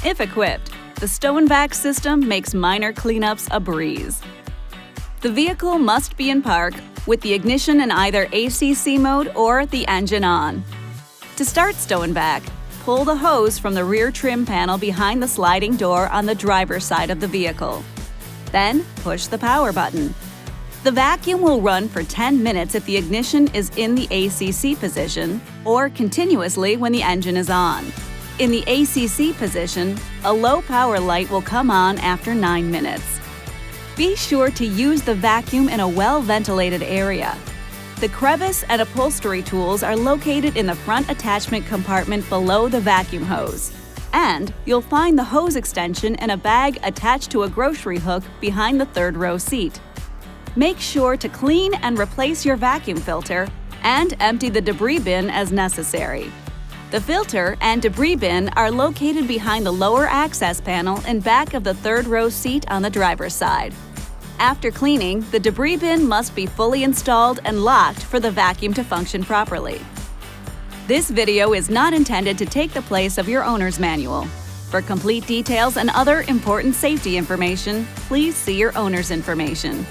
If equipped, the Stow N Vac system makes minor cleanups a breeze. The vehicle must be in park with the ignition in either ACC mode or the engine on. To start Stow N Vac, pull the hose from the rear trim panel behind the sliding door on the driver's side of the vehicle. Then push the power button. The vacuum will run for 10 minutes if the ignition is in the ACC position or continuously when the engine is on. In the ACC position, a low power light will come on after 9 minutes. Be sure to use the vacuum in a well-ventilated area. The crevice and upholstery tools are located in the front attachment compartment below the vacuum hose. And you'll find the hose extension in a bag attached to a grocery hook behind the third row seat. Make sure to clean and replace your vacuum filter and empty the debris bin as necessary. The filter and debris bin are located behind the lower access panel in back of the third row seat on the driver's side. After cleaning, the debris bin must be fully installed and locked for the vacuum to function properly. This video is not intended to take the place of your owner's manual. For complete details and other important safety information, please see your owner's information.